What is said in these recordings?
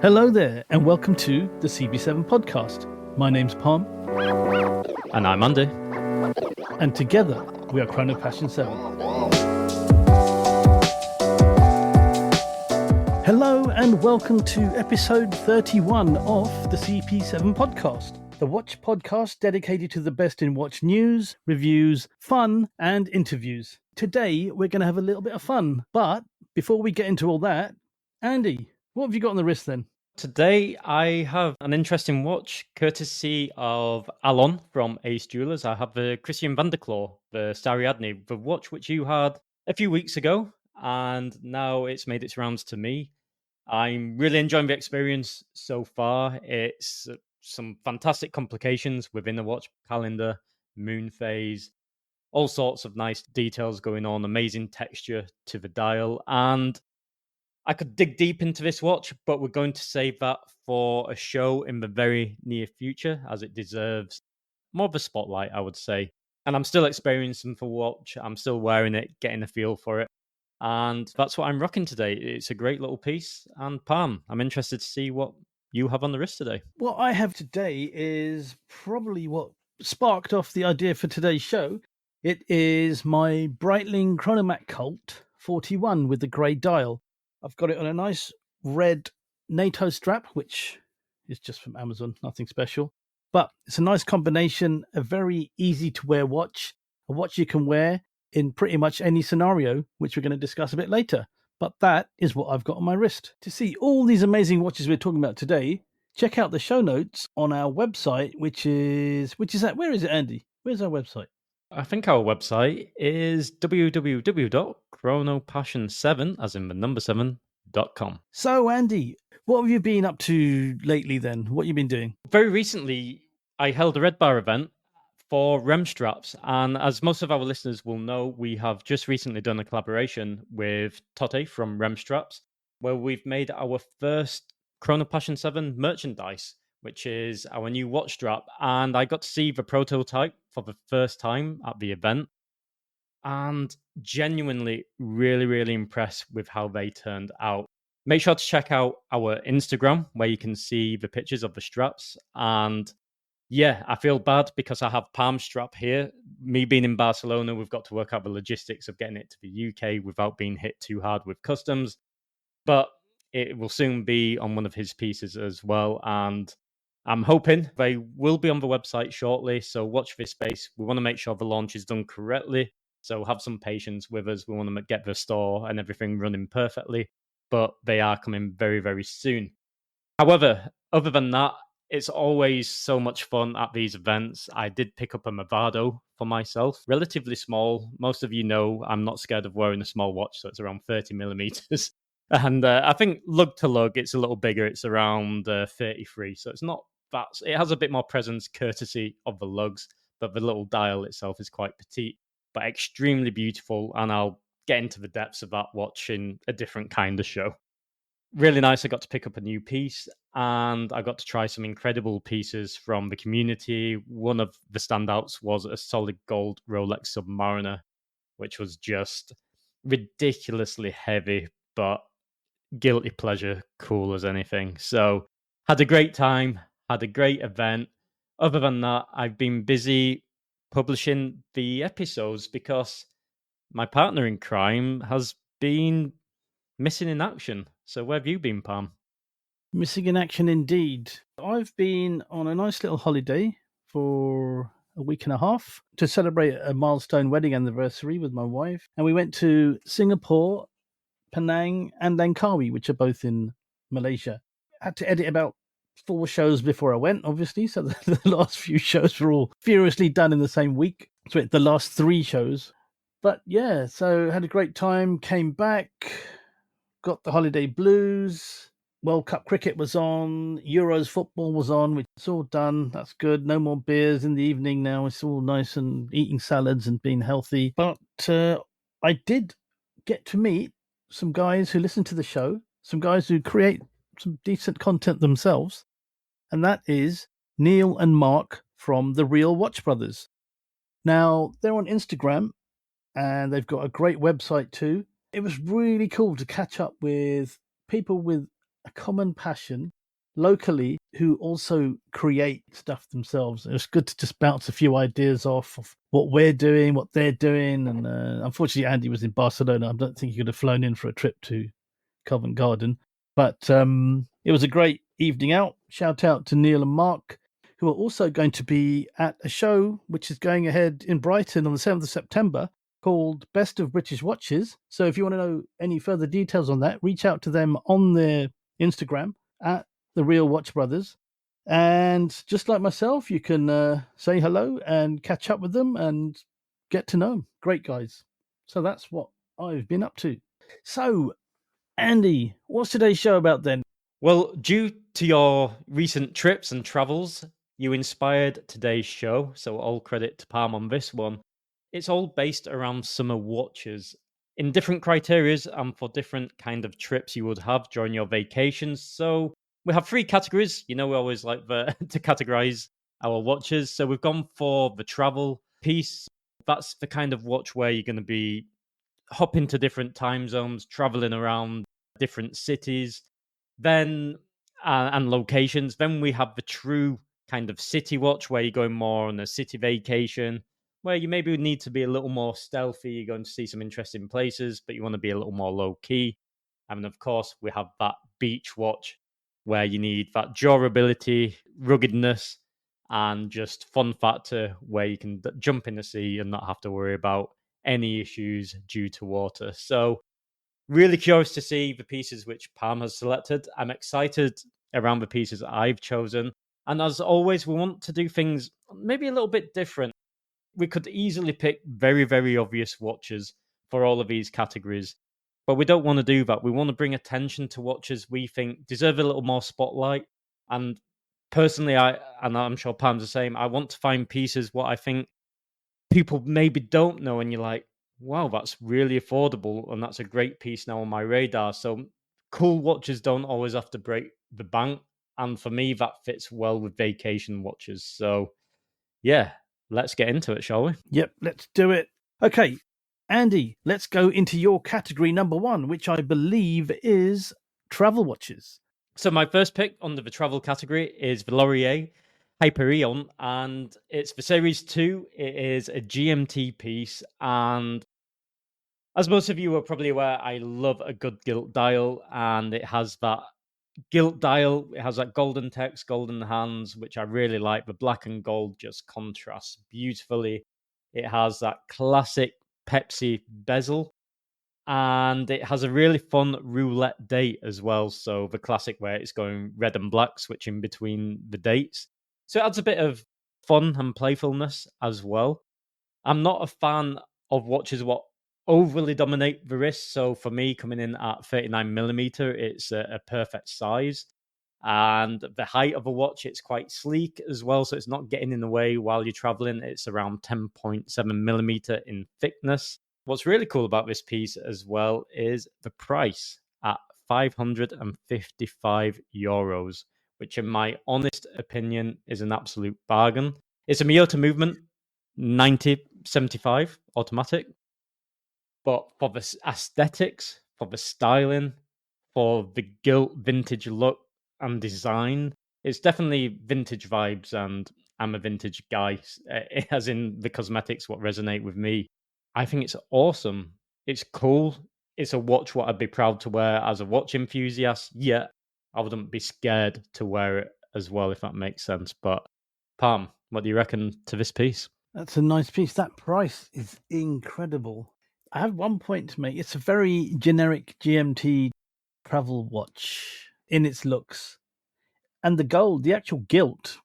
Hello there, and welcome to the CB7 podcast. My name's Parm. And I'm Andy. And together, we are Chrono Passion 7. Hello, and welcome to episode 31 of the CP7 podcast, the watch podcast dedicated to the best in watch news, reviews, fun, and interviews. Today, we're going to have a little bit of fun, but before we get into all that, Andy, what have you got on the wrist then? Today, I have an interesting watch, courtesy of Alon from Ace Jewelers. I have the Christian van der Claw, the Ariadne, the watch which you had a few weeks ago, and now it's made its rounds to me. I'm really enjoying the experience so far. It's some fantastic complications within the watch calendar, moon phase, all sorts of nice details going on, amazing texture to the dial, and I could dig deep into this watch, but we're going to save that for a show in the very near future, as it deserves more of a spotlight, I would say. And I'm still experiencing the watch. I'm still wearing it, getting a feel for it. And that's what I'm rocking today. It's a great little piece. And Parm, I'm interested to see what you have on the wrist today. What I have today is probably what sparked off the idea for today's show. It is my Breitling Chronomat Cult 41 with the grey dial. I've got it on a nice red NATO strap, which is just from Amazon, nothing special. But it's a nice combination, a very easy to wear watch, a watch you can wear in pretty much any scenario, which we're going to discuss a bit later. But that is what I've got on my wrist. To see all these amazing watches we're talking about today, check out the show notes on our website, which is at, where is it, Andy? Where's our website? I think our website is www.chronopassion7, as in the number 7.com. So, Andy, what have you been up to lately then? What have you been doing? Very recently, I held a Red Bar event for REM straps. And as most of our listeners will know, we have just recently done a collaboration with Tote from REM straps, where we've made our first Chrono Passion 7 merchandise, which is our new watch strap. And I got to see the prototype for the first time at the event. And genuinely really, really impressed with how they turned out. Make sure to check out our Instagram, where you can see the pictures of the straps. And yeah, I feel bad because I have Palm strap here. Me being in Barcelona, we've got to work out the logistics of getting it to the UK without being hit too hard with customs. But it will soon be on one of his pieces as well. And I'm hoping they will be on the website shortly. So watch this space. We want to make sure the launch is done correctly. So have some patience with us. We want to get the store and everything running perfectly. But they are coming very, very soon. However, other than that, it's always so much fun at these events. I did pick up a Movado for myself, relatively small. Most of you know I'm not scared of wearing a small watch, so it's around 30 millimeters. And I think lug to lug, it's a little bigger. It's around 33, so it's not that. It has a bit more presence, courtesy of the lugs, but the little dial itself is quite petite, but extremely beautiful. And I'll get into the depths of that watch in a different kind of show. Really nice. I got to pick up a new piece and I got to try some incredible pieces from the community. One of the standouts was a solid gold Rolex Submariner, which was just ridiculously heavy, but guilty pleasure, cool as anything. So had a great time, had a great event. Other than that, I've been busy publishing the episodes because my partner in crime has been missing in action. So where have you been, Pam? Missing in action indeed. I've been on a nice little holiday for a week and a half to celebrate a milestone wedding anniversary with my wife. And we went to Singapore, Penang, and Langkawi, which are both in Malaysia. I had to edit about 4 shows before I went, obviously. So the last few shows were all furiously done in the same week. So the last 3 shows. But yeah, so had a great time, came back, got the holiday blues. World Cup cricket was on, Euros football was on, which is all done. That's good. No more beers in the evening now. It's all nice and eating salads and being healthy. But I did get to meet some guys who listen to the show, some guys who create some decent content themselves. And that is Neil and Mark from The Real Watch Brothers. Now, they're on Instagram and they've got a great website too. It was really cool to catch up with people with a common passion locally who also create stuff themselves. It's good to just bounce a few ideas off of what we're doing, what they're doing. And unfortunately, Andy was in Barcelona. I don't think he could have flown in for a trip to Covent Garden. But it was a great evening out. Shout out to Neil and Mark, who are also going to be at a show which is going ahead in Brighton on the 7th of September called Best of British Watches. So if you want to know any further details on that, reach out to them on their Instagram at The Real Watch Brothers. And just like myself, you can say hello and catch up with them and get to know them. Great guys. So that's what I've been up to. So, Andy, what's today's show about then? Well, due to your recent trips and travels, you inspired today's show, so all credit to Parm on this one. It's all based around summer watches in different criterias and for different kind of trips you would have during your vacations. So we have three categories. You know, we always like to categorize our watches. So we've gone for the travel piece. That's the kind of watch where you're going to be hopping to different time zones, traveling around different cities, then and locations. Then we have the true kind of city watch where you're going more on a city vacation, where you maybe need to be a little more stealthy. You're going to see some interesting places, but you want to be a little more low key. And of course, we have that beach watch where you need that durability, ruggedness, and just fun factor where you can jump in the sea and not have to worry about any issues due to water. So, really curious to see the pieces which Palm has selected. I'm excited around the pieces I've chosen. And as always, we want to do things maybe a little bit different. We could easily pick very, very obvious watches for all of these categories, but we don't want to do that. We want to bring attention to watches we think deserve a little more spotlight. And personally, and I'm sure Palm's the same, I want to find pieces what I think people maybe don't know, and you're like, wow, that's really affordable, and that's a great piece now on my radar. So cool watches don't always have to break the bank, and for me, that fits well with vacation watches. So yeah, let's get into it, shall we? Yep, let's do it. Okay, Andy, let's go into your category number one, which I believe is travel watches. So my first pick under the travel category is the Laurier Hyperion, and it's for Series 2. It is a GMT piece, and as most of you are probably aware, I love a good gilt dial, and it has that gilt dial. It has that golden text, golden hands, which I really like. The black and gold just contrasts beautifully. It has that classic Pepsi bezel, and it has a really fun roulette date as well. So the classic where it's going red and black, switching between the dates. So it adds a bit of fun and playfulness as well. I'm not a fan of watches what overly dominate the wrist. So for me, coming in at 39mm, it's a perfect size. And the height of a watch, it's quite sleek as well. So it's not getting in the way while you're traveling. It's around 10.7mm in thickness. What's really cool about this piece as well is the price at €555, which in my honest opinion is an absolute bargain. It's a Miyota movement 9075 automatic, but for the aesthetics, for the styling, for the gilt vintage look and design, it's definitely vintage vibes, and I'm a vintage guy, as in the cosmetics what resonate with me. I think it's awesome. It's cool. It's a watch what I'd be proud to wear as a watch enthusiast, yet I wouldn't be scared to wear it as well, if that makes sense. But Palm, what do you reckon to this piece? That's a nice piece. That price is incredible. I have one point to make. It's a very generic GMT travel watch in its looks. And the gold, the actual gilt,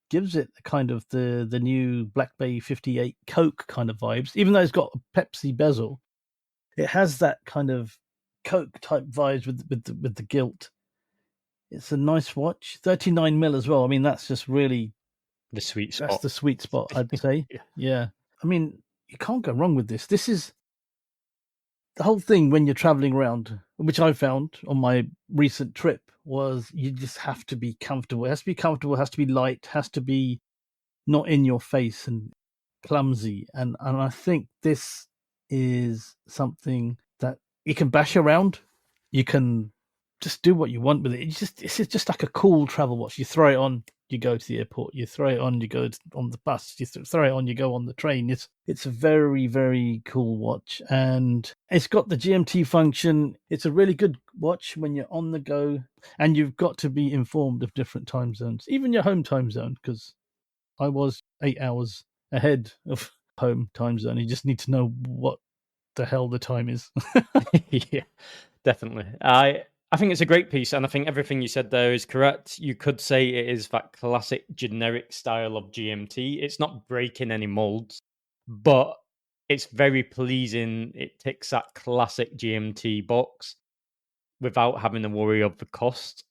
gives it kind of the new Black Bay 58 Coke kind of vibes. Even though it's got a Pepsi bezel, it has that kind of Coke type vibes with the gilt. It's a nice watch. 39mm as well. I mean, that's just really The sweet that's spot. the sweet spot, I'd say. Yeah. Yeah. I mean, you can't go wrong with this. This is the whole thing when you're traveling around, which I found on my recent trip, was you just have to be comfortable. It has to be comfortable, it has to be light, has to be not in your face and clumsy. And I think this is something that you can bash around. You can just do what you want with it. It's just like a cool travel watch. You throw it on, you go to the airport. You throw it on, you go on the bus. You throw it on, you go on the train. It's a very, very cool watch, and it's got the GMT function. It's a really good watch when you're on the go, and you've got to be informed of different time zones, even your home time zone, because I was 8 hours ahead of home time zone. You just need to know what the hell the time is. Yeah, definitely. I think it's a great piece, and I think everything you said there is correct. You could say it is that classic generic style of GMT. It's not breaking any molds, but it's very pleasing. It ticks that classic GMT box without having to worry of the cost.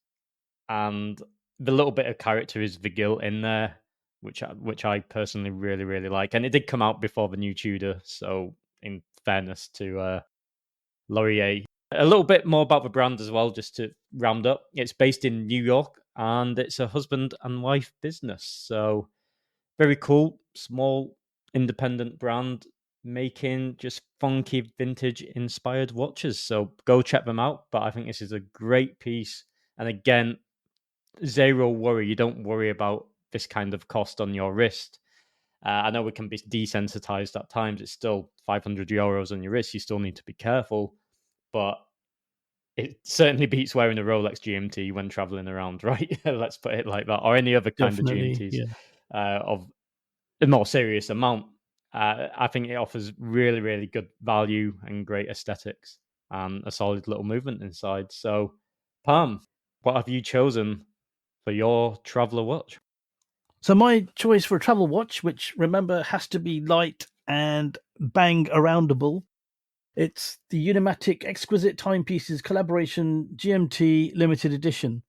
And the little bit of character is the gilt in there, which I personally really really like. And it did come out before the new Tudor, so in fairness to Laurier. A little bit more about the brand as well, just to round up. It's based in New York and it's a husband and wife business. So very cool, small, independent brand making just funky vintage inspired watches. So go check them out. But I think this is a great piece. And again, zero worry. You don't worry about this kind of cost on your wrist. I know we can be desensitized at times. It's still 500 euros on your wrist. You still need to be careful, but it certainly beats wearing a Rolex GMT when traveling around, right? Let's put it like that, or any other kind of Definitely, GMTs yeah. of a more serious amount. I think it offers really, really good value and great aesthetics and a solid little movement inside. So, Palm, what have you chosen for your traveler watch? So my choice for a travel watch, which remember has to be light and bang aroundable, it's the Unimatic Exquisite Timepieces Collaboration GMT Limited Edition.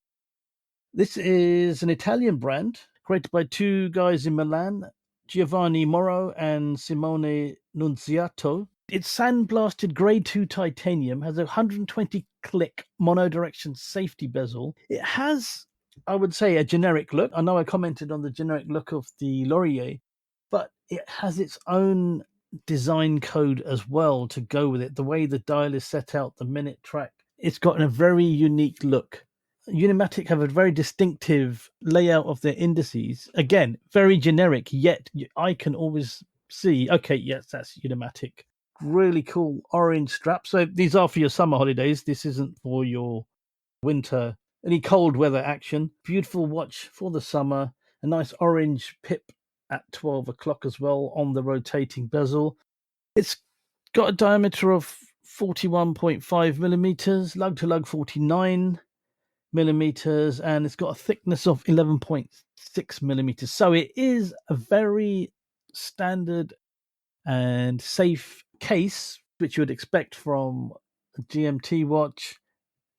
This is an Italian brand created by two guys in Milan, Giovanni Moro and Simone Nunziato. It's sandblasted grade 2 titanium, has a 120 click monodirection safety bezel. It has, I would say, a generic look. I know I commented on the generic look of the Laurier, but it has its own design code as well to go with it. The way the dial is set out, the minute track, it's got a very unique look. Unimatic have a very distinctive layout of their indices. Again, very generic, yet I can always see, okay, yes, that's Unimatic. Really cool orange strap. So these are for your summer holidays. This isn't for your winter, any cold weather action. Beautiful watch for the summer. A nice orange pip at 12 o'clock as well on the rotating bezel. It's got a diameter of 41.5 millimeters, lug to lug 49 millimeters, and it's got a thickness of 11.6 millimeters. So it is a very standard and safe case, which you would expect from a GMT watch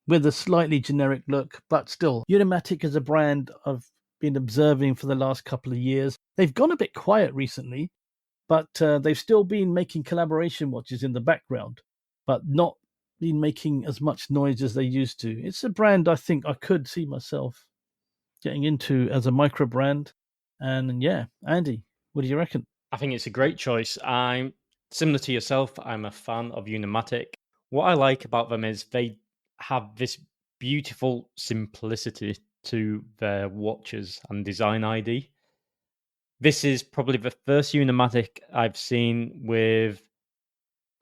with a slightly generic look, but still, Unimatic is a brand I've been observing for the last couple of years. They've gone a bit quiet recently, but they've still been making collaboration watches in the background, but not been making as much noise as they used to. It's a brand I think I could see myself getting into as a micro brand. And yeah, Andy, what do you reckon? I think it's a great choice. I'm similar to yourself. I'm a fan of Unimatic. What I like about them is they have this beautiful simplicity to their watches and design ID. This is probably the first Unimatic I've seen with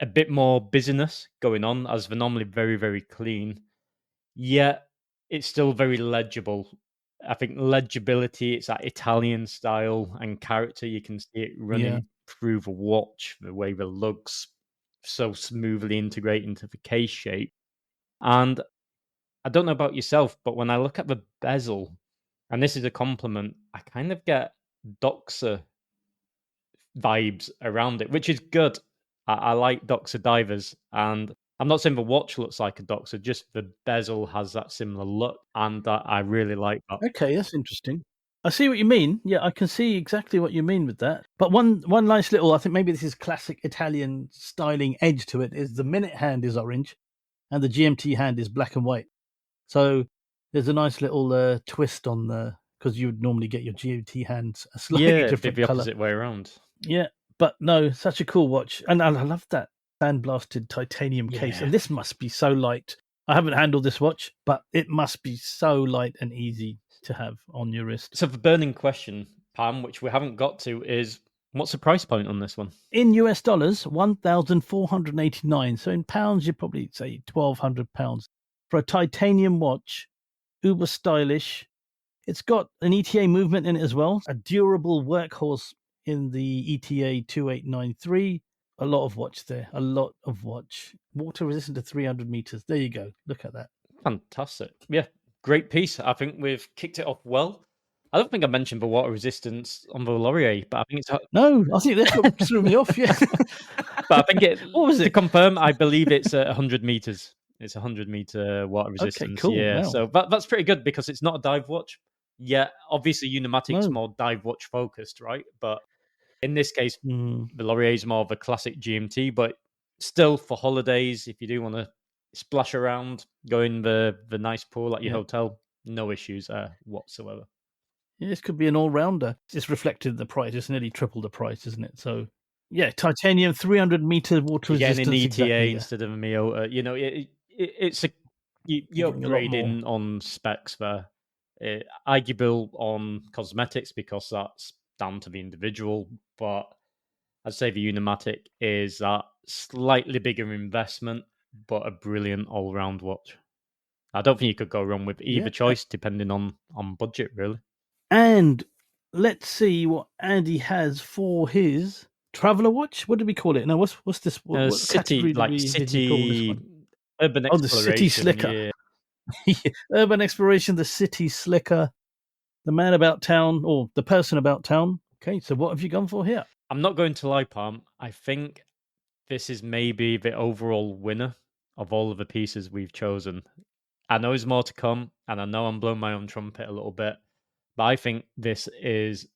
a bit more busyness going on, as they're normally very, very clean. Yet it's still very legible. I think legibility, it's that Italian style and character. You can see it Yeah. running through the watch, the way the lugs so smoothly integrate into the case shape. And I don't know about yourself, but when I look at the bezel, and this is a compliment, I kind of get Doxa vibes around it, which is good. I like Doxa divers, and I'm not saying the watch looks like a Doxa, just the bezel has that similar look, and I really like that. Okay, that's interesting. I see what you mean. Yeah, I can see exactly what you mean with that. But one nice little, I think maybe this is classic Italian styling edge to it, is the minute hand is orange and the GMT hand is black and white. So there's a nice little twist on the, because you would normally get your GMT hands a slightly Yeah, different the color. opposite way around. Yeah, but no, such a cool watch, and I love that sandblasted titanium case. Yeah. And this must be so light. I haven't handled this watch, but it must be so light and easy to have on your wrist. So the burning question, Pam, which we haven't got to, is what's the price point on this one? In US dollars, 1,489. So in pounds, you'd probably say £1,200 for a titanium watch, uber stylish. It's got an ETA movement in it as well, a durable workhorse in the ETA 2893. A lot of watch there, a lot of watch. Water resistant to 300 meters. There you go. Look at that. Fantastic. Yeah, great piece. I think we've kicked it off well. I don't think I mentioned the water resistance on the Laurier, but I think it's. No, I think that's what threw me off. Yeah. But I think it. What was To it? confirm, I believe it's 100 meters. It's 100-meter water Okay, resistance. cool. Yeah, Wow. so that's pretty good because it's not a dive watch. Yeah, obviously Unimatic's No. more dive watch focused, right? But in this case, Mm, the Laurier is more of a classic GMT, but still for holidays, if you do want to splash around, go in the nice pool at your yeah. hotel, no issues whatsoever. Yeah, this could be an all rounder. It's reflected in the price. It's nearly triple the price, isn't it? So, yeah, titanium 300-meter water You're getting an resistance. ETA Exactly. Yeah. instead of a Miota. You know, it's a you're Giving a lot more. upgrading on specs there. Arguable on cosmetics because that's down to the individual, but I'd say the Unimatic is that slightly bigger investment, but a brilliant all-round watch. I don't think you could go wrong with either Yeah. choice, depending on budget, really. And let's see what Andy has for his traveler watch. What did we call it? No, what's this? What City, category like did he call this city, one? urban Oh, the city exploration. slicker. Yeah, Urban exploration, the city slicker, the man about town, or the person about town. Okay, so what have you gone for here? I'm not going to lie, Palm. I think this is maybe the overall winner of all of the pieces we've chosen. I know there's more to come, and I know I'm blowing my own trumpet a little bit, but I think this is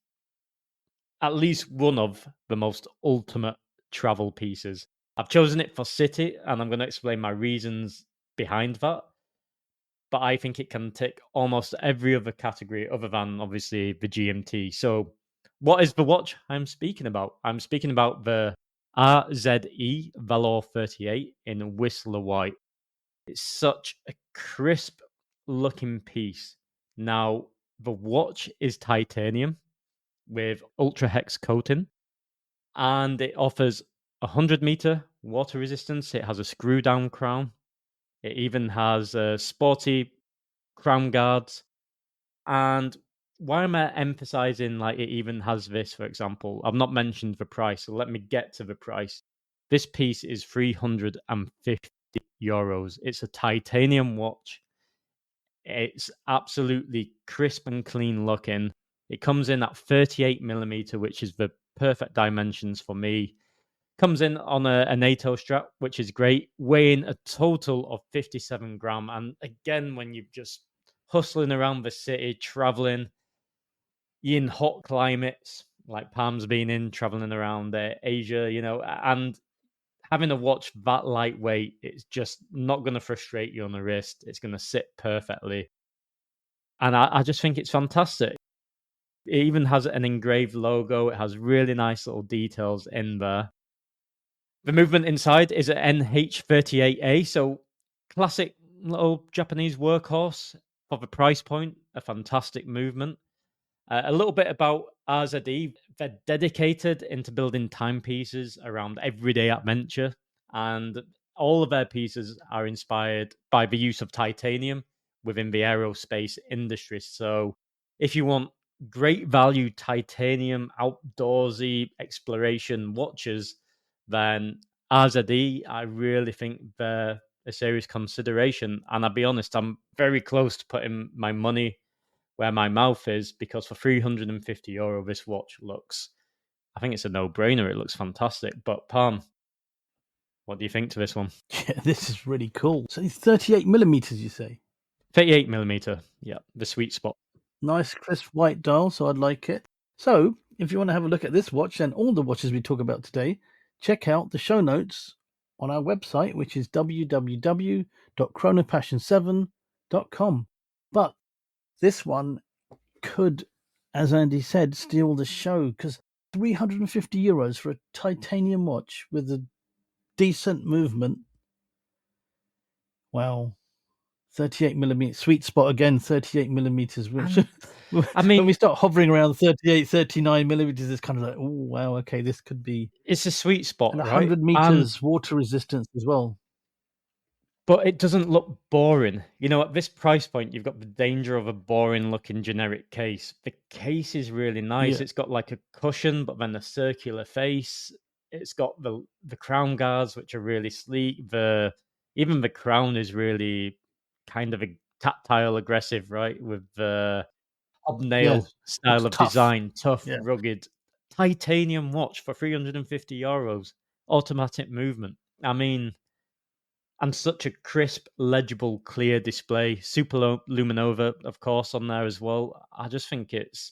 at least one of the most ultimate travel pieces. I've chosen it for city, and I'm going to explain my reasons behind that. But I think it can tick almost every other category other than obviously the GMT. So, what is the watch I'm speaking about? I'm speaking about the RZE Valor 38 in Whistler White. It's such a crisp looking piece. Now, the watch is titanium with ultra hex coating, and it offers 100-meter water resistance. It has a screw down crown. It even has sporty crown guards. And why am I emphasizing like it even has this, for example? I've not mentioned the price, so let me get to the price. This piece is 350 euros. It's a titanium watch. It's absolutely crisp and clean looking. It comes in at 38 millimeter, which is the perfect dimensions for me. Comes in on a NATO strap, which is great, weighing a total of 57 gram. And again, when you're just hustling around the city, traveling, you're in hot climates, like Palm's been in, traveling around Asia, you know, and having a watch that lightweight, it's just not going to frustrate you on the wrist. It's going to sit perfectly. And I just think it's fantastic. It even has an engraved logo. It has really nice little details in there. The movement inside is an NH38A, so classic little Japanese workhorse for the price point. A fantastic movement. A little bit about RZD. They're dedicated into building timepieces around everyday adventure, and all of their pieces are inspired by the use of titanium within the aerospace industry. So, if you want great value titanium outdoorsy exploration watches, then RZD, I really think they're a serious consideration. And I'll be honest, I'm very close to putting my money where my mouth is because for 350 euro, this watch looks, I think it's a no brainer. It looks fantastic. But Palm, what do you think to this one? Yeah, this is really cool. So it's 38 millimeters, you say? 38 millimeter. Yeah, the sweet spot. Nice crisp white dial, so I'd like it. So, if you want to have a look at this watch and all the watches we talk about today, check out the show notes on our website, which is www.chronopassion7.com. But this one could, as Andy said, steal the show because 350 euros for a titanium watch with a decent movement. Wow. 38 millimeters, sweet spot again, 38 millimeters. And I When we mean, start hovering around 38, 39 millimeters, it's kind of like, oh, wow, okay, this could be. it's a sweet spot, And right? 100 meters water resistance as well. But it doesn't look boring. At this price point, you've got the danger of a boring looking generic case. The case is really nice. Yeah, It's got like a cushion, but then a circular face. It's got the crown guards, which are really sleek. Even the crown is really kind of a tactile aggressive, right? With the yeah, hobnail style looks of tough. design, tough, Yeah, rugged. Titanium watch for €350. Automatic movement. I mean, and such a crisp, legible, clear display. Super Luminova, of course, on there as well. I just think it's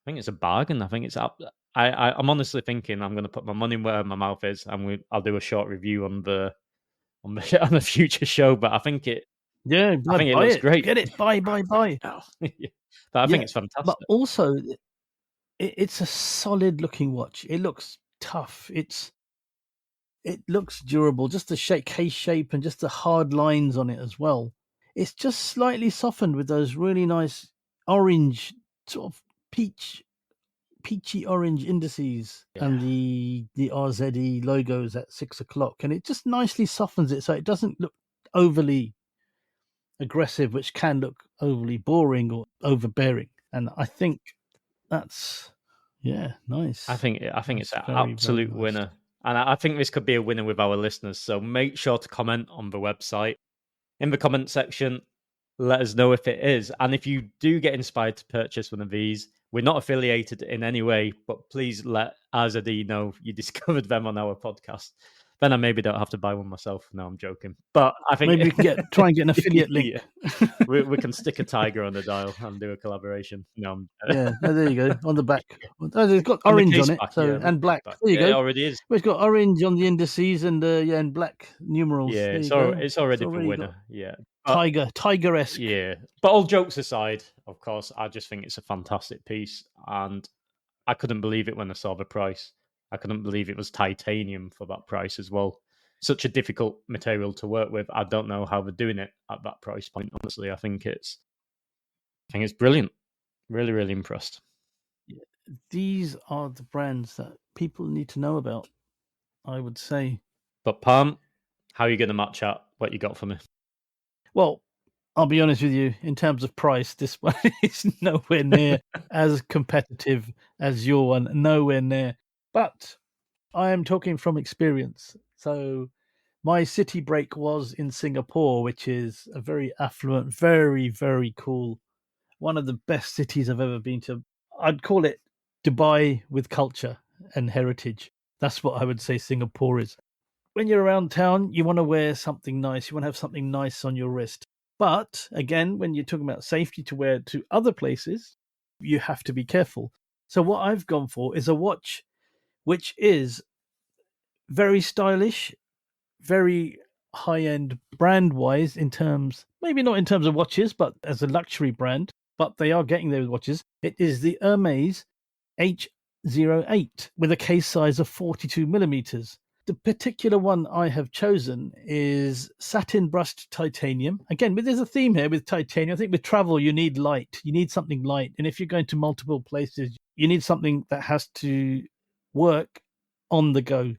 a bargain. I think it's up. I'm honestly thinking I'm going to put my money where my mouth is, and I'll do a short review on the future show. But yeah, I think it buy looks it, great. get it, buy, buy, buy. Yeah. But I think Yeah, it's but fantastic. also it's a solid looking watch. It looks tough. It looks durable. Just the case shape and just the hard lines on it as well. It's just slightly softened with those really nice orange, sort of peachy orange indices Yeah. and the RZE logos at 6 o'clock, and it just nicely softens it so it doesn't look overly aggressive, which can look overly boring or overbearing. And I think that's I nice. think it's That's an very, very absolute nice. winner, and I think this could be a winner with our listeners. So make sure to comment on the website in the comment section. Let us know if it is, and if you do get inspired to purchase one of these, we're not affiliated in any way, but please let Azadi know you discovered them on our podcast. Then I maybe don't have to buy one myself. No, I'm joking, but I think Maybe we can try and get an affiliate yeah, link. we can stick a tiger on the dial and do a collaboration. No, Yeah, no, there you go. On the back. Oh, it's got on the orange on case it, back, so the and case black. back. There you It go. already is. Well, it's got orange on the indices and and black numerals. Yeah, There you go. it's It's already the already got winner. Yeah, but tiger-esque. yeah, but all jokes aside, of course, I just think it's a fantastic piece, and I couldn't believe it when I saw the price. I couldn't believe it was titanium for that price as well. Such a difficult material to work with. I don't know how they're doing it at that price point. Honestly, I think it's brilliant. Really, really impressed. These are the brands that people need to know about, I would say. But Palm, how are you going to match up what you got for me? Well, I'll be honest with you, in terms of price, this one is nowhere near as competitive as your one. Nowhere near. But I am talking from experience. So my city break was in Singapore, which is a very affluent, very, very cool, one of the best cities I've ever been to. I'd call it Dubai with culture and heritage. That's what I would say Singapore is. When you're around town, you want to wear something nice. You want to have something nice on your wrist. But again, when you're talking about safety to wear to other places, you have to be careful. So what I've gone for is a watch which is very stylish, very high end brand wise in terms, maybe not in terms of watches, but as a luxury brand, but they are getting those watches. It is the Hermes H08 with a case size of 42 millimeters. The particular one I have chosen is satin brushed titanium. Again, there's a theme here with titanium. I think with travel, you need light. You need something light. And if you're going to multiple places, you need something that has to work on the go.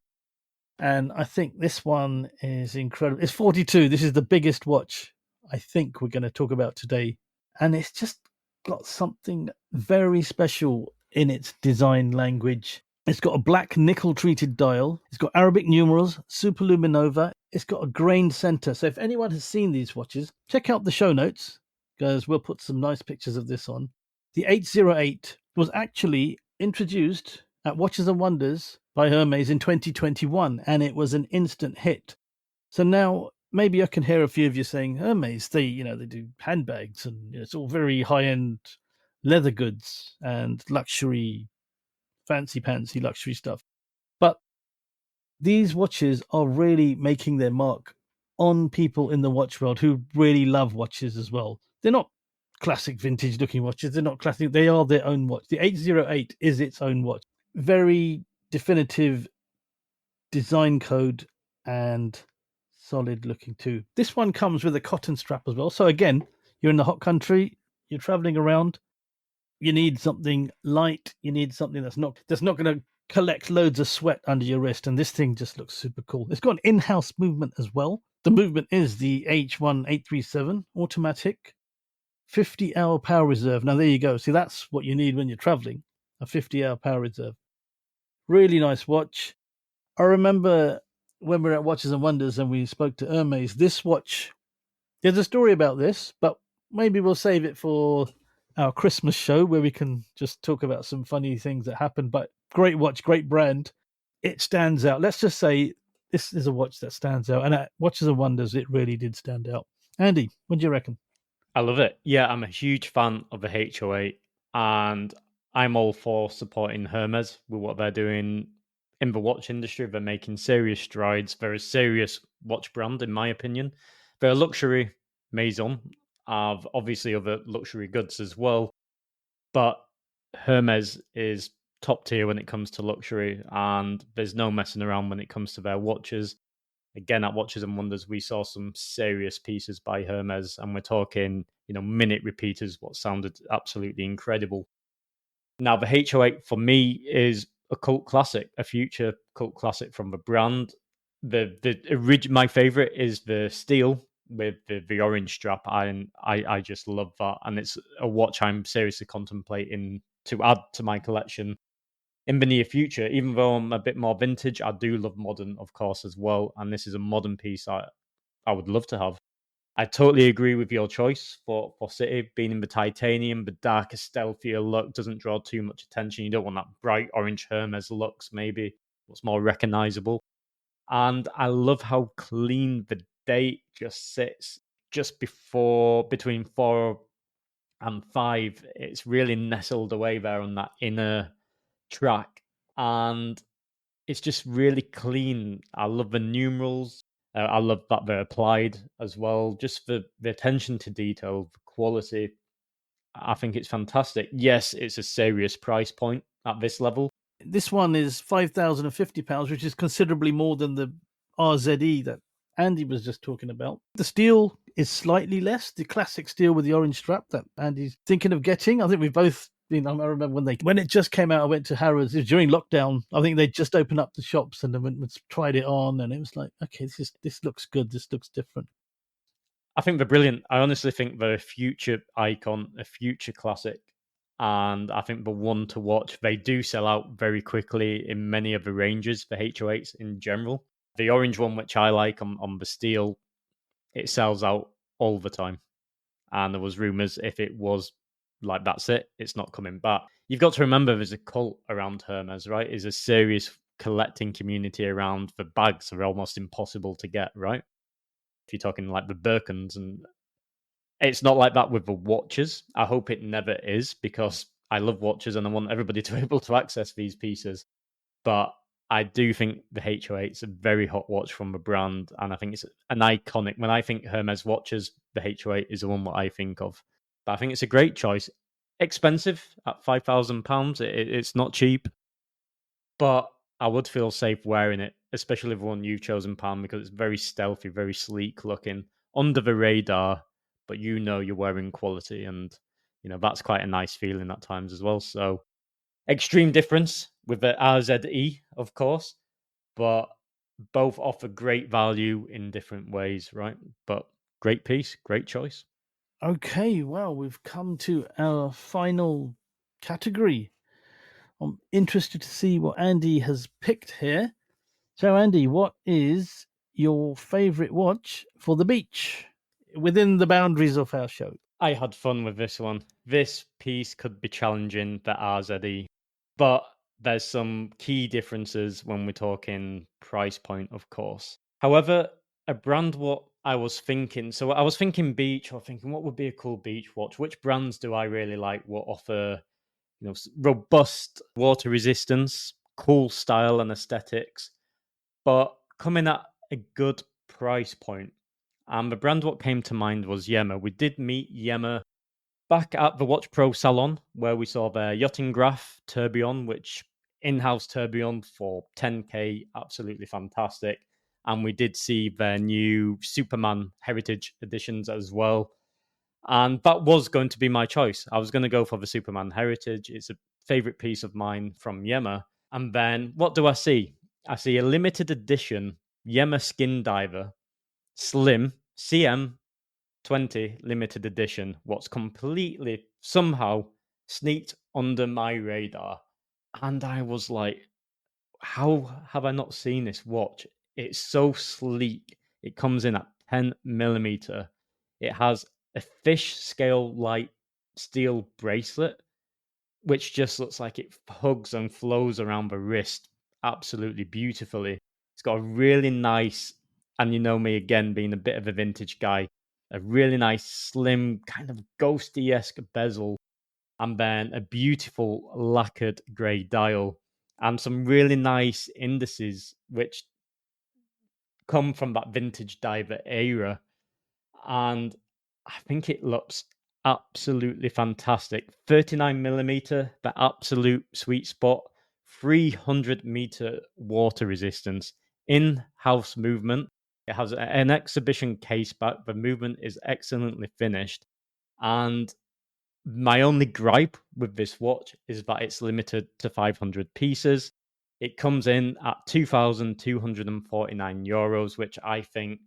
And I think this one is incredible. It's 42. This is the biggest watch I think we're going to talk about today. And it's just got something very special in its design language. It's got a black nickel treated dial. It's got Arabic numerals, superluminova. It's got a grained center. So if anyone has seen these watches, check out the show notes because we'll put some nice pictures of this on. The 808 was actually introduced at Watches and Wonders by Hermes in 2021, and it was an instant hit. So now maybe I can hear a few of you saying Hermes, they do handbags and it's all very high end leather goods and luxury, fancy pantsy luxury stuff. But these watches are really making their mark on people in the watch world who really love watches as well. They're not classic vintage looking watches. They're not classic. They are their own watch. The 808 is its own watch. Very definitive design code and solid looking too. This one comes with a cotton strap as well. So again, you're in the hot country, you're traveling around, you need something light, you need something that's not going to collect loads of sweat under your wrist, and this thing just looks super cool. It's got an in-house movement as well. The movement is the H1837 automatic 50-hour power reserve. Now there you go. See, that's what you need when you're traveling, a 50-hour power reserve. Really nice watch. I remember when we were at Watches and Wonders and we spoke to Hermes, this watch, there's a story about this, but maybe we'll save it for our Christmas show where we can just talk about some funny things that happened. But great watch, great brand. It stands out. Let's just say this is a watch that stands out. And at Watches and Wonders, it really did stand out. Andy, what do you reckon? I love it. Yeah, I'm a huge fan of the HO8, and I'm all for supporting Hermes with what they're doing in the watch industry. They're making serious strides. They're a serious watch brand, in my opinion. They're a luxury maison of obviously other luxury goods as well, but Hermes is top tier when it comes to luxury, and there's no messing around when it comes to their watches. Again, at Watches and Wonders, we saw some serious pieces by Hermes, and we're talking, minute repeaters, what sounded absolutely incredible. Now, the HO8 for me is a cult classic, a future cult classic from the brand. My favorite is the steel with the orange strap. I just love that, and it's a watch I'm seriously contemplating to add to my collection in the near future. Even though I'm a bit more vintage, I do love modern, of course, as well. And this is a modern piece I would love to have. I totally agree with your choice for City, being in the titanium, the darker, stealthier look doesn't draw too much attention. You don't want that bright orange Hermes looks, maybe what's more recognizable. And I love how clean the date just sits just between 4 and 5. It's really nestled away there on that inner track, and it's just really clean. I love the numerals. I love that they're applied as well. Just the attention to detail, the quality. I think it's fantastic. Yes, it's a serious price point at this level. This one is £5,050, which is considerably more than the RZE that Andy was just talking about. The steel is slightly less, the classic steel with the orange strap that Andy's thinking of getting. I think we both I remember when it just came out, I went to Harrods. It was during lockdown. I think they just opened up the shops and then tried it on, and it was like, okay, this looks good. This looks different. I think they're brilliant. I honestly think they're a future icon, a future classic, and I think the one to watch. They do sell out very quickly in many of the ranges for HO8s in general. The orange one, which I like on the steel, it sells out all the time. And there was rumors if it was like that's it's not coming back. You've got to remember there's a cult around Hermes, right? There's a serious collecting community around the bags are almost impossible to get, right? If you're talking like the Birkins, and it's not like that with the watches. I hope it never is, because I love watches and I want everybody to be able to access these pieces. But I do think the HO8 is a very hot watch from the brand, and I think it's an iconic. When I think Hermes watches, the HO8 is the one that I think of. But I think it's a great choice. Expensive at £5,000. It's not cheap, but I would feel safe wearing it, especially the one you've chosen, Parm, because it's very stealthy, very sleek looking, under the radar, but you're wearing quality, and that's quite a nice feeling at times as well. So extreme difference with the RZE, of course, but both offer great value in different ways, right? But great piece, great choice. Okay, well, we've come to our final category. I'm interested to see what Andy has picked here. So, Andy, what is your favourite watch for the beach within the boundaries of our show? I had fun with this one. This piece could be challenging the RZE, but there's some key differences when we're talking price point, of course. However, a brand what I was thinking, so I was thinking beach, or thinking what would be a cool beach watch? Which brands do I really like what offer, robust water resistance, cool style and aesthetics, but coming at a good price point? And the brand what came to mind was Yema. We did meet Yema back at the Watch Pro salon, where we saw their yachting graph tourbillon, which in-house tourbillon for 10k, absolutely fantastic. and we did see their new Superman Heritage editions as well. And that was going to be my choice. I was going to go for the Superman Heritage. It's a favorite piece of mine from Yema. And then what do I see? I see a limited edition Yema Skin Diver Slim CM20 limited edition. What's completely somehow sneaked under my radar. And I was like, how have I not seen this watch? It's so sleek. It comes in at 10 millimeter. It has a fish scale light steel bracelet, which just looks like it hugs and flows around the wrist absolutely beautifully. It's got a really nice, and you know me again being a bit of a vintage guy, a really nice, slim, kind of ghosty esque bezel, and then a beautiful lacquered grey dial, and some really nice indices, which come from that vintage diver era. And I think it looks absolutely fantastic. 39 millimeter, the absolute sweet spot, 300-meter water resistance, in-house movement. It has an exhibition case back. The movement is excellently finished. And my only gripe with this watch is that it's limited to 500 pieces. It comes in at 2,249 euros, which I think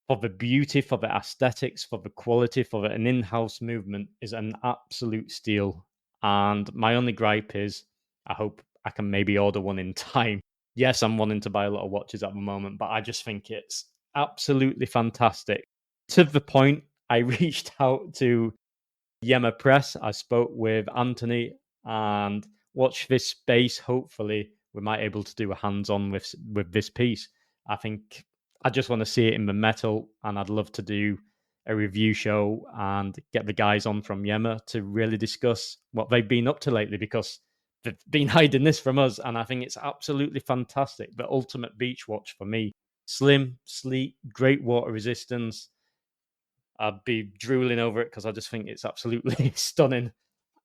for the beauty, for the aesthetics, for the quality, for an in-house movement is an absolute steal. And my only gripe is I hope I can maybe order one in time. Yes, I'm wanting to buy a lot of watches at the moment, but I just think it's absolutely fantastic. To the point, I reached out to Yema Press. I spoke with Anthony and watch this space. Hopefully, we might able to do a hands-on with this piece. I think I just want to see it in the metal, and I'd love to do a review show and get the guys on from Yema to really discuss what they've been up to lately, because they've been hiding this from us, and I think it's absolutely fantastic. The ultimate beach watch for me. Slim, sleek, great water resistance. I'd be drooling over it because I just think it's absolutely stunning,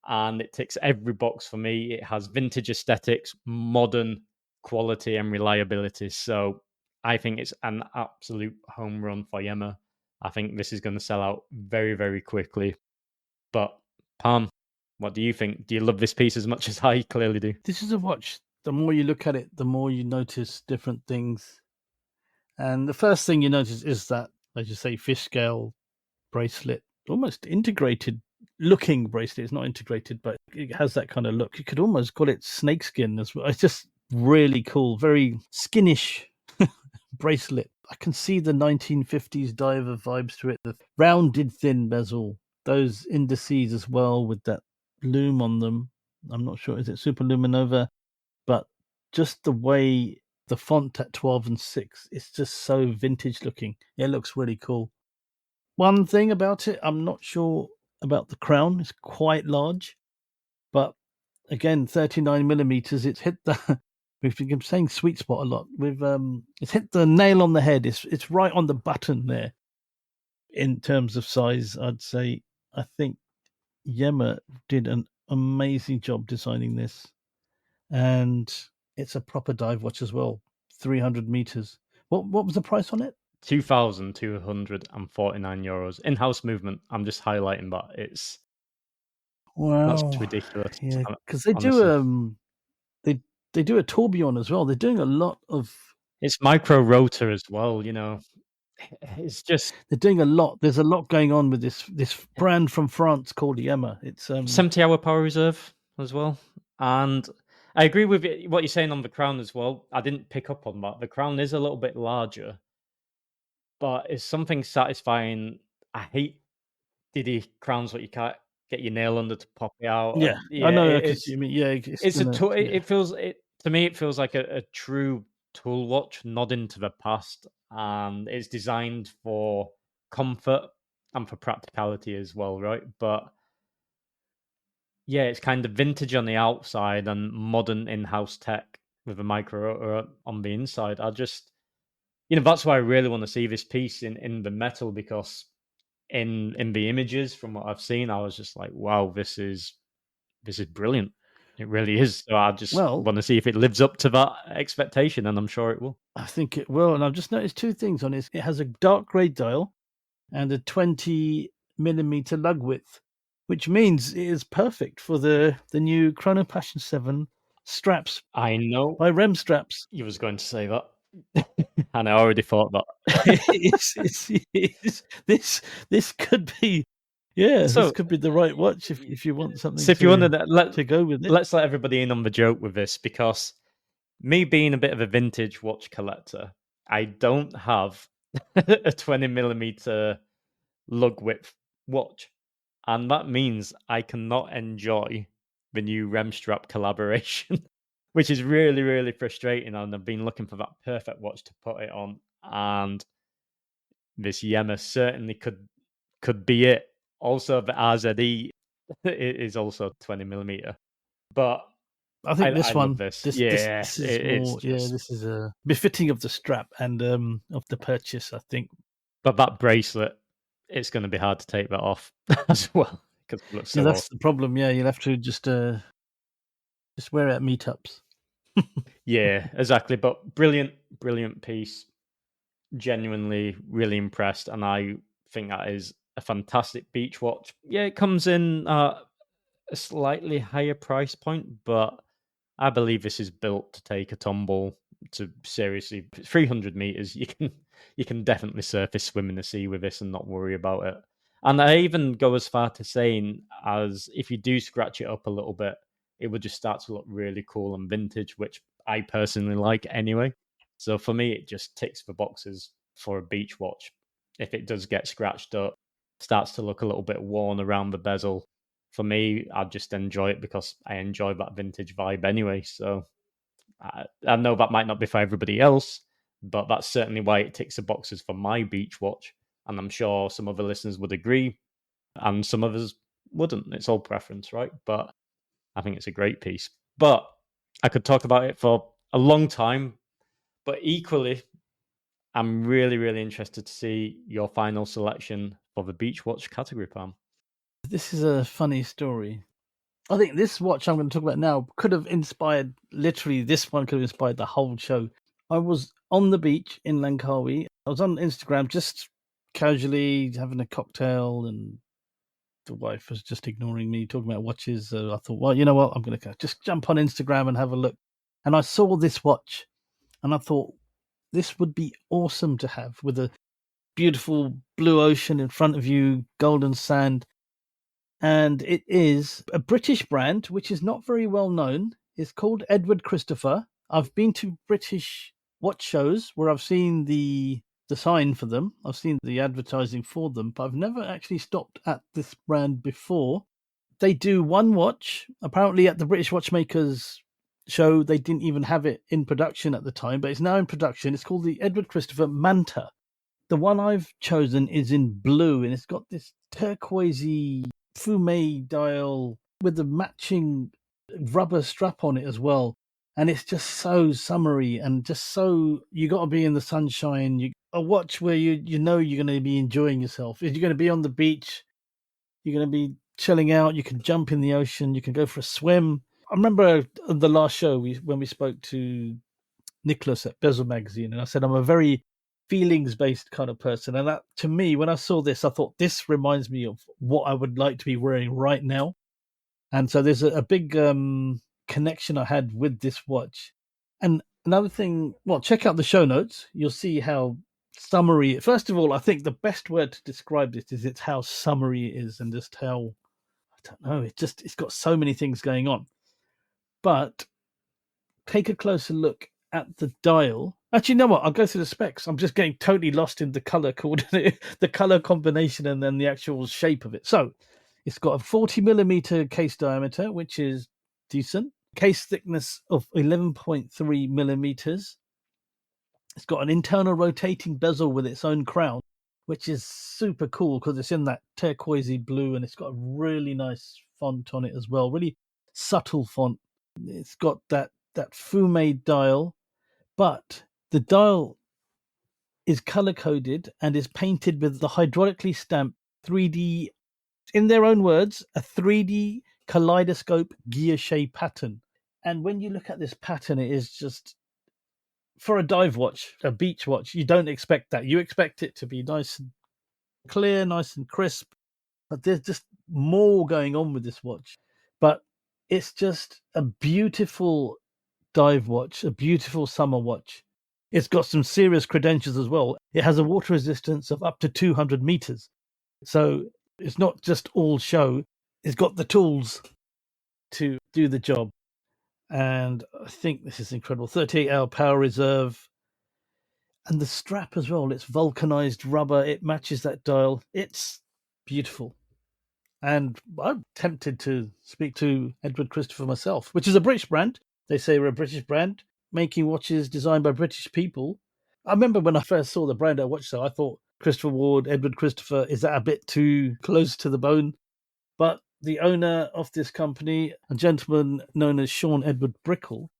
and it ticks every box for me. It has vintage aesthetics, modern quality, and reliability. So I think it's an absolute home run for Yema. I think this is going to sell out very, very quickly. But Palm, what do you think? Do you love this piece as much as I clearly do? This is a watch. The more you look at it, the more you notice different things. And the first thing you notice is that, as you say, fish scale bracelet, almost integrated looking bracelet. It's not integrated, but it has that kind of look. You could almost call it snakeskin as well. It's just really cool, very skinnish bracelet. I can see the 1950s diver vibes to it. The rounded thin bezel, those indices as well with that loom on them. I'm not sure, is it Super Luminova? But just the way the font at 12 and 6, it's just so vintage looking. It looks really cool. One thing about it, I'm not sure about the crown. It's quite large, but again, 39 millimeters. It's hit the. We've been saying sweet spot a lot. It's hit the nail on the head. It's right on the button there. In terms of size, I'd say I think Yema did an amazing job designing this, and it's a proper dive watch as well. 300 meters. What was the price on it? 2,249 euros. In-house movement. I'm just highlighting that. That's Wow. ridiculous. Yeah, because they do Honestly. they do a tourbillon as well. They're doing a lot of It's micro rotor as well, you know. It's just they're doing a lot. There's a lot going on with this brand from France called Yema. It's 70-hour power reserve as well. And I agree with what you're saying on the crown as well. I didn't pick up on that. The crown is a little bit larger, but it's something satisfying. I hate Diddy crowns what you can't get your nail under to pop it out. yeah. And I yeah, know. I can see. I mean, yeah, it's it's a gonna. tool. Yeah, It feels it to me. It feels like a true tool watch, nodding to the past, and it's designed for comfort and for practicality as well, right? But yeah, it's kind of vintage on the outside and modern in-house tech with a micro rotor on the inside. I just, that's why I really want to see this piece in the metal, because in the images from what I've seen, I was just like, wow, this is brilliant. It really is. So I just Well, want to see if it lives up to that expectation, and I'm sure it will. I think it will. And I've just noticed two things on it. It has a dark grey dial and a 20 millimeter lug width, which means it is perfect for the new Chrono Passion 7 straps I know by Rem Straps. you was going to say that, and I already thought that. This could be, yeah, this So, could be the right watch if you want something so if you wanted to go with it. let's let everybody in on the joke with this, because me being a bit of a vintage watch collector, I don't have a 20 millimeter lug width watch, and that means I cannot enjoy the new Remstrap collaboration, which is really, really frustrating. And I've been looking for that perfect watch to put it on, and this Yema certainly could be it. Also, the RZE is also 20 millimeter, but I think I this love one, this. this Yeah, is it's more, yeah, just. this is befitting of the strap and of the purchase, I think. But that bracelet, it's going to be hard to take that off as well because it looks Yeah, so that's awesome. the problem. Yeah, you'll have to just wear it at meetups. Yeah, exactly. But brilliant, brilliant piece. Genuinely, really impressed, and I think that is a fantastic beach watch. Yeah, it comes in at a slightly higher price point, but I believe this is built to take a tumble to seriously 300 meters. You can definitely surface swim in the sea with this and not worry about it. And I even go as far to saying as if you do scratch it up a little bit, it would just start to look really cool and vintage, which I personally like anyway. So for me, it just ticks the boxes for a beach watch. If it does get scratched up, starts to look a little bit worn around the bezel, for me, I just enjoy it because I enjoy that vintage vibe anyway. So I know that might not be for everybody else, but that's certainly why it ticks the boxes for my beach watch. And I'm sure some other listeners would agree, and some others wouldn't. It's all preference, right? But I think it's a great piece. But I could talk about it for a long time, but equally, I'm really, really interested to see your final selection for the beach watch category, Palm. This is a funny story. I think this watch I'm going to talk about now could have inspired, literally, this one could have inspired the whole show. I was on the beach in Langkawi. I was on Instagram just casually having a cocktail, and the wife was just ignoring me talking about watches. So I thought, well, you know what? I'm going to just jump on Instagram and have a look. And I saw this watch and I thought, this would be awesome to have with a beautiful blue ocean in front of you, golden sand. And it is a British brand which is not very well known. It's called Edward Christopher. I've been to British watch shows where I've seen the sign for them. I've seen the advertising for them, but I've never actually stopped at this brand before. They do one watch. Apparently, at the British Watchmakers show, they didn't even have it in production at the time, but it's now in production. It's called the Edward Christopher Manta. The one I've chosen is in blue, and it's got this turquoisey fume dial with the matching rubber strap on it as well. And it's just so summery and just so, you got to be in the sunshine. A watch where you know you're going to be enjoying yourself. If you're going to be on the beach, you're going to be chilling out. You can jump in the ocean. You can go for a swim. I remember the last show when we spoke to Nicholas at Bezel Magazine, and I said I'm a very feelings based kind of person. And that, to me, when I saw this, I thought this reminds me of what I would like to be wearing right now. And so there's a big connection I had with this watch. And another thing, well, check out the show notes. You'll see how summery. First of all, I think the best word to describe this is it's how summery it is, and just how, I don't know. It's got so many things going on. But take a closer look at the dial. Actually, you know what? I'll go through the specs. I'm just getting totally lost in the color coordinate, the color combination, and then the actual shape of it. So, it's got a 40 millimeter case diameter, which is decent. Case thickness of 11.3 millimeters. It's got an internal rotating bezel with its own crown, which is super cool because it's in that turquoisey blue, and it's got a really nice font on it as well. Really subtle font. It's got that fume dial, but the dial is color coded and is painted with the hydraulically stamped 3D, in their own words, a 3D kaleidoscope guilloche pattern. And when you look at this pattern, it is just, for a dive watch, a beach watch, you don't expect that. You expect it to be nice and clear, nice and crisp, but there's just more going on with this watch. But it's just a beautiful dive watch, a beautiful summer watch. It's got some serious credentials as well. It has a water resistance of up to 200 meters. So it's not just all show, it's got the tools to do the job. And I think this is incredible. 38-hour power reserve. And the strap as well, it's vulcanized rubber. It matches that dial. It's beautiful. And I'm tempted to speak to Edward Christopher myself, which is a British brand. They say we're a British brand, making watches designed by British people. I remember when I first saw the brand at Watch Show, I thought Christopher Ward, Edward Christopher, is that a bit too close to the bone? But the owner of this company, a gentleman known as Sean Edward Brickell,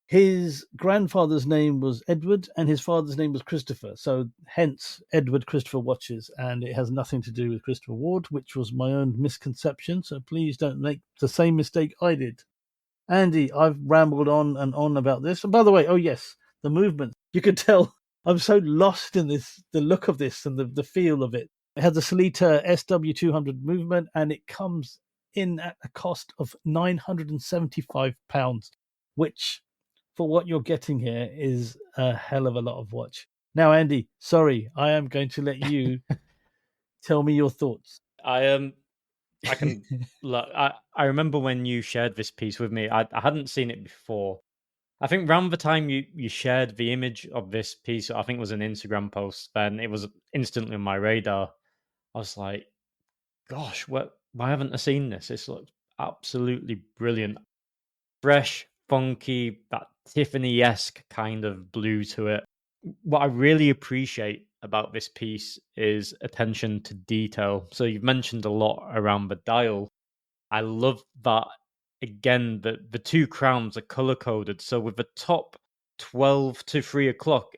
his grandfather's name was Edward and his father's name was Christopher. So hence Edward Christopher Watches. And it has nothing to do with Christopher Ward, which was my own misconception. So please don't make the same mistake I did. Andy, I've rambled on and on about this. And by the way, oh yes, the movement. You can tell I'm so lost in this, the look of this and the feel of it. It has a Salita SW200 movement and it comes in at a cost of £975, which for what you're getting here is a hell of a lot of watch. Now, Andy, sorry, I am going to let you tell me your thoughts. I can look. I remember when you shared this piece with me. I hadn't seen it before. I think around the time you shared the image of this piece, I think it was an Instagram post. Then it was instantly on my radar. I was like, "Gosh, why haven't I seen this? This looks absolutely brilliant, fresh, funky, that Tiffany-esque kind of blue to it." What I really appreciate about this piece is attention to detail. So you've mentioned a lot around the dial. I love that, again, the two crowns are color coded. So with the top 12 to 3 o'clock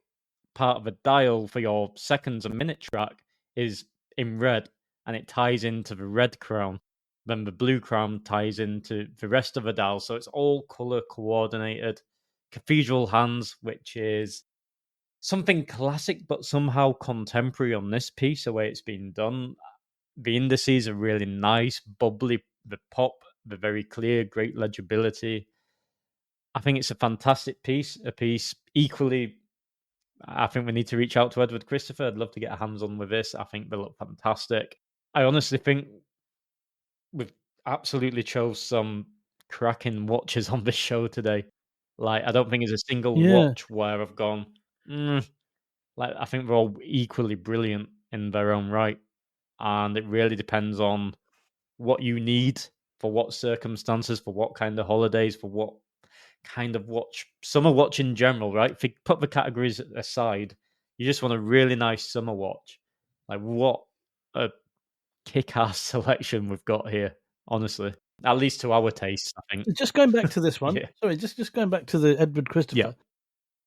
part of the dial for your seconds and minute track is in red, and it ties into the red crown. Then the blue crown ties into the rest of the dial. So it's all color coordinated. Cathedral hands, which is something classic but somehow contemporary on this piece, the way it's been done. The indices are really nice, bubbly, the pop, the very clear, great legibility. I think it's a fantastic piece, a piece equally. I think we need to reach out to Edward Christopher. I'd love to get a hands on with this. I think they look fantastic. I honestly think we've absolutely chose some cracking watches on this show today. Like, I don't think there's a single Yeah, watch where I've gone, like, I think they're all equally brilliant in their own right. And it really depends on what you need for what circumstances, for what kind of holidays, for what kind of watch, summer watch in general, right? If you put the categories aside, you just want a really nice summer watch. Like, what a kick-ass selection we've got here, honestly. At least to our tastes, I think. just going back to this one. Yeah. Sorry, just going back to the Edward Yeah. Christopher.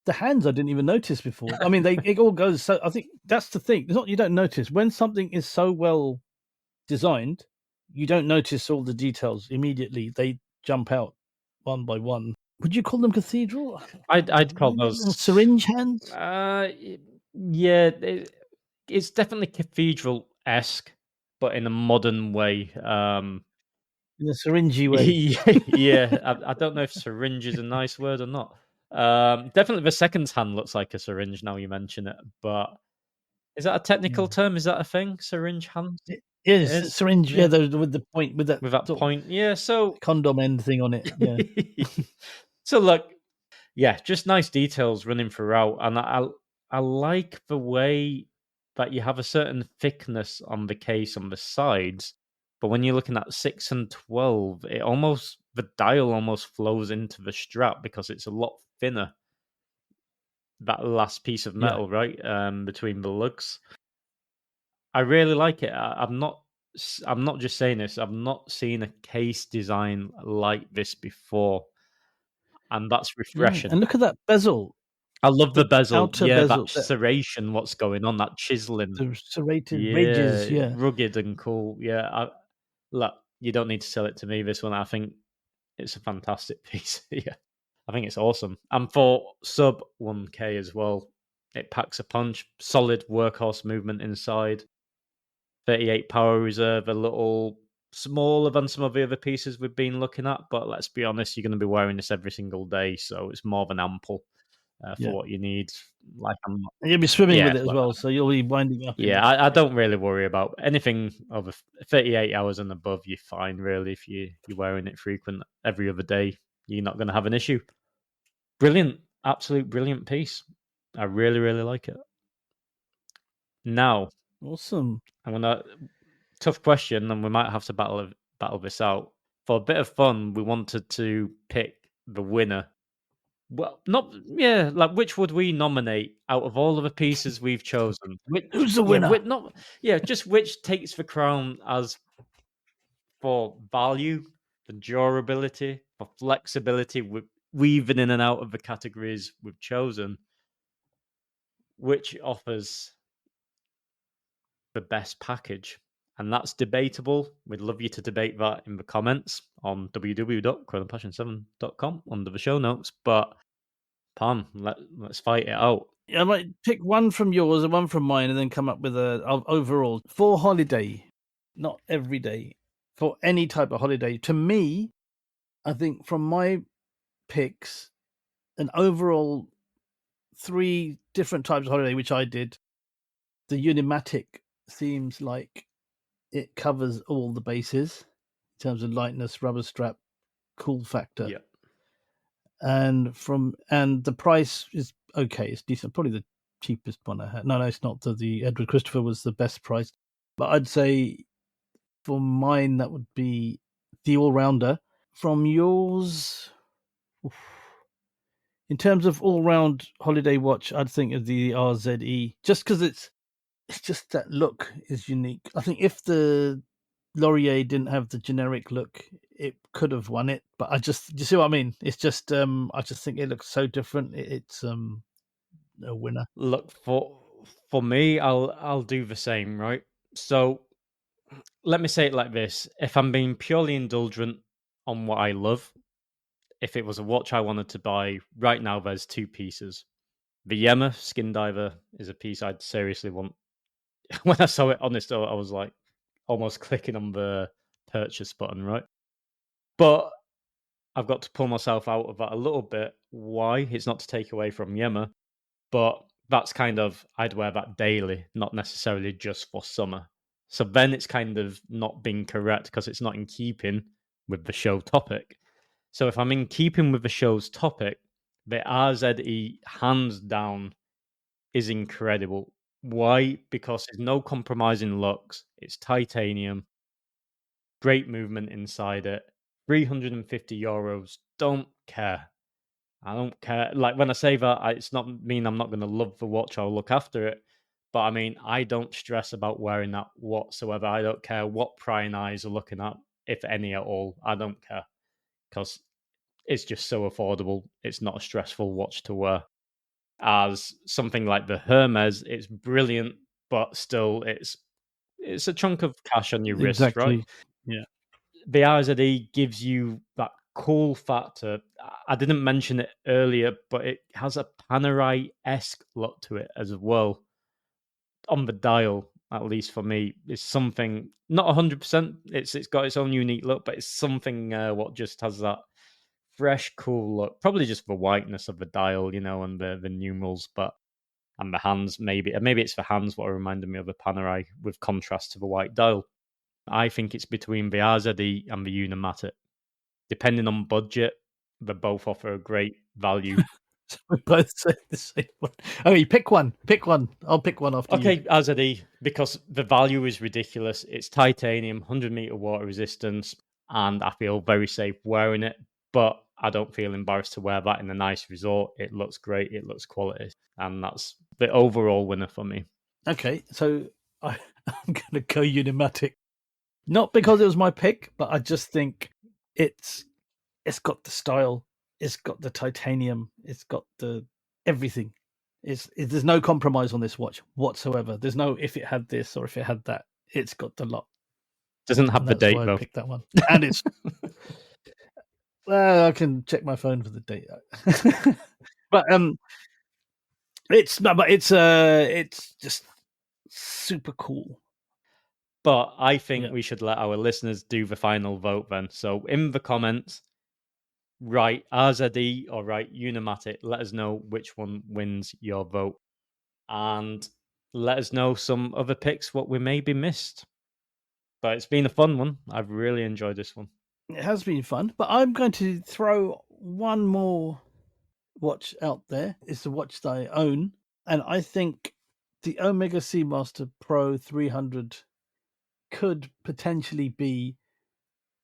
The hands I didn't even notice before. I mean, it all goes. So I think that's the thing. It's not you don't notice when something is so well designed, you don't notice all the details immediately. They jump out one by one. Would you call them cathedral? I'd call those Syringe hands? Yeah, it's definitely cathedral-esque, but in a modern way. In a syringy way. Yeah, I don't know if syringe is a nice word or not. Definitely the second hand looks like a syringe now you mention it, but is that a technical Yeah. term? Is that a thing? Syringe hands? It It is is? syringe, yeah, Yeah. with the point with that With that sort of point. Yeah, so condom end thing on it. Yeah. so look, yeah, just nice details running throughout, and I like the way that you have a certain thickness on the case on the sides, but when you're looking at 6 and 12, it almost the dial almost flows into the strap because it's a lot thinner. That last piece of Yeah. metal, right, between the lugs. I really like it. I'm not just saying this. I've not seen a case design like this before, and that's Yeah. refreshing. And look at that bezel. I love the The bezel. outer Yeah, that bezel, serration, what's going on, that chiseling. the serrated ridges, Yeah, yeah. rugged and cool. Yeah, look, You don't need to sell it to me, this one. I think it's a fantastic piece. Yeah. I think it's awesome. And for sub 1K as well, it packs a punch, solid workhorse movement inside, 38 power reserve, a little smaller than some of the other pieces we've been looking at. But let's be honest, you're going to be wearing this every single day. So it's more than ample for Yeah. what you need. Like I'm not, And you'll be swimming yeah, with it as well, so you'll be winding up in yeah, it. I don't really worry about anything over 38 hours and above. You're fine, really. If you're wearing it frequent every other day, you're not going to have an issue. Brilliant, absolute brilliant piece. I really, really like it. Now, Awesome. I'm gonna tough question, and we might have to battle this out. For a bit of fun, we wanted to pick the winner. Well, not yeah, like which would we nominate out of all of the pieces we've chosen? Which, Who's the yeah, winner? not yeah, just which takes the crown as for value, for durability, for flexibility, with weaving in and out of the categories we've chosen. Which offers the best package? And that's debatable. We'd love you to debate that in the comments on www.chronopassion7.com under the show notes. But Parm, let's fight it out. I might pick one from yours and one from mine, and then come up with a overall for holiday, not every day, for any type of holiday. To me, I think from my picks, an overall 3 different types of holiday, which I did. The Unimatic seems like it covers all the bases in terms of lightness, rubber strap, cool factor. Yeah. And the price is okay. It's decent. Probably the cheapest one I had. No, it's not. The Edward Christopher was the best priced. But I'd say for mine that would be the all rounder. From yours, in terms of all round holiday watch, I'd think of the RZE just because it's just that look is unique. I think if the Laurier didn't have the generic look, it could have won it. But you see what I mean? It's just, I just think it looks so different. It's a winner. Look, for me, I'll do the same, right? So let me say it like this: if I'm being purely indulgent on what I love, if it was a watch I wanted to buy right now, there's 2 pieces. The Yema Skin Diver is a piece I'd seriously want. When I saw it, honest, I was like almost clicking on the purchase button, right? But I've got to pull myself out of that a little bit. Why? It's not to take away from Yema, but that's kind of, I'd wear that daily, not necessarily just for summer. So then it's kind of not being correct because it's not in keeping with the show topic. So if I'm in keeping with the show's topic, the RZE hands down is incredible. Why? Because there's no compromising looks. It's titanium, great movement inside it. €350. Don't care. I don't care. Like when I say that, it's not mean I'm not going to love the watch or look after it. But I mean, I don't stress about wearing that whatsoever. I don't care what prying eyes are looking at, if any at all. I don't care because it's just so affordable. It's not a stressful watch to wear. As something like the Hermes, it's brilliant, but still, it's a chunk of cash on your wrist, right? Exactly. Yeah. The RZE gives you that cool factor. I didn't mention it earlier, but it has a Panerai-esque look to it as well. On the dial, at least for me, is something not 100%. It's got its own unique look, but it's something what just has that fresh, cool look. Probably just the whiteness of the dial, and the numerals, but and the hands maybe it's the hands what reminded me of the Panerai with contrast to the white dial. I think it's between the RZE and the Unimatic. Depending on budget, they both offer a great value. So we both say the same one. Oh, you pick one. Pick one. I'll pick one after you. Okay, RZE, because the value is ridiculous. It's titanium, 100-meter water resistance, and I feel very safe wearing it. But I don't feel embarrassed to wear that in a nice resort. It looks great. It looks quality. And that's the overall winner for me. Okay, so I'm going to go Unimatic. Not because it was my pick, but I just think it's got the style, it's got the titanium, it's got the everything. There's no compromise on this watch whatsoever. There's no if it had this or if it had that. It's got the lot. Doesn't have And the that's date why I though. picked that one. And it's well, I can check my phone for the date. But it's just super cool. But I think Yeah. we should let our listeners do the final vote then. So in the comments, write RZE or write Unimatic. Let us know which one wins your vote. And let us know some other picks what we maybe missed. But it's been a fun one. I've really enjoyed this one. It has been fun, but I'm going to throw one more watch out there. It's the watch that I own, and I think the Omega Seamaster Pro 300 could potentially be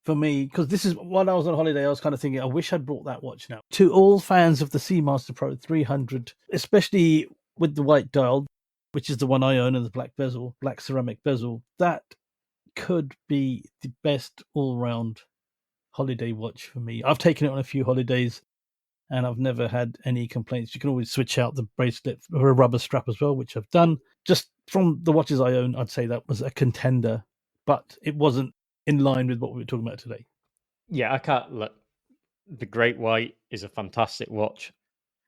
for me, because this is while I was on holiday, I was kind of thinking, I wish I'd brought that watch now. To all fans of the Seamaster Pro 300, especially with the white dial, which is the one I own, and the black bezel, black ceramic bezel, that could be the best all-round holiday watch for me. I've taken it on a few holidays and I've never had any complaints. You can always switch out the bracelet for a rubber strap as well, which I've done. Just from the watches I own, I'd say that was a contender, but it wasn't in line with what we were talking about today. Yeah, I can't look. The Great White is a fantastic watch.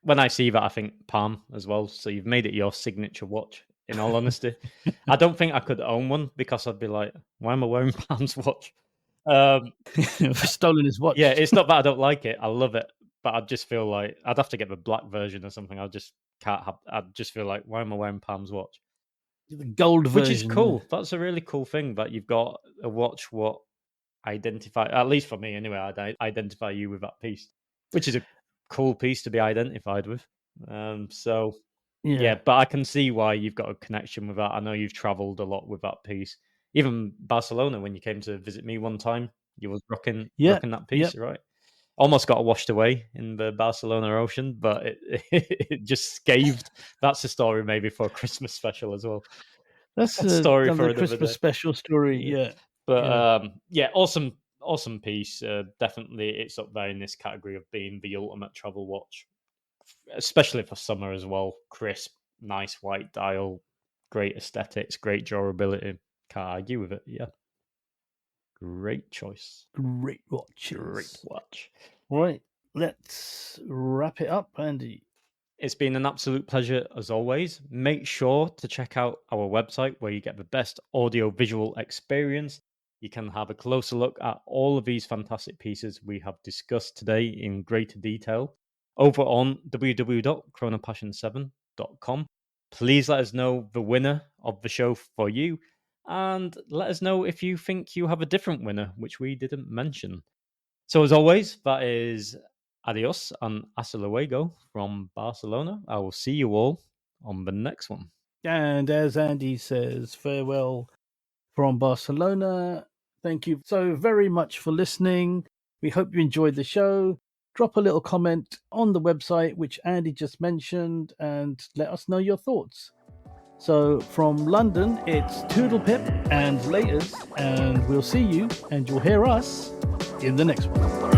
When I see that, I think Parm as well. So you've made it your signature watch. In all honesty, I don't think I could own one because I'd be like, "Why am I wearing Parm's watch?" Stolen his watch. Yeah, it's not that I don't like it. I love it, but I just feel like I'd have to get the black version or something. I just can't have. I just feel like, why am I wearing Parm's watch? The gold Which is version. cool. Yeah. That's a really cool thing that you've got a watch what identify, at least for me anyway, I identify you with that piece, which is a cool piece to be identified with. So yeah, but I can see why you've got a connection with that. I know you've traveled a lot with that piece. Even Barcelona, when you came to visit me one time, you was rocking that piece, right? Almost got washed away in the Barcelona Ocean, but it just scathed. That's a story maybe for a Christmas special as well. That's A story for another another Christmas day. special story. Yeah. But yeah, awesome piece. Definitely, it's up there in this category of being the ultimate travel watch, especially for summer as well. Crisp, nice white dial, great aesthetics, great durability. Can't argue with it. Yeah, great choice. Great watches. Great watch. Right, let's wrap it up, Andy. It's been an absolute pleasure as always. Make sure to check out our website where you get the best audio visual experience. You can have a closer look at all of these fantastic pieces we have discussed today in greater detail over on www.chronopassion7.com. Please let us know the winner of the show for you and let us know if you think you have a different winner, which we didn't mention. So, as always, that is adios and hasta luego from Barcelona. I will see you all on the next one. And as Andy says, farewell from Barcelona. Thank you so very much for listening. We hope you enjoyed the show. Drop a little comment on the website, which Andy just mentioned, and let us know your thoughts. So from London, it's Toodle Pip and laters, and we'll see you, and you'll hear us in the next one.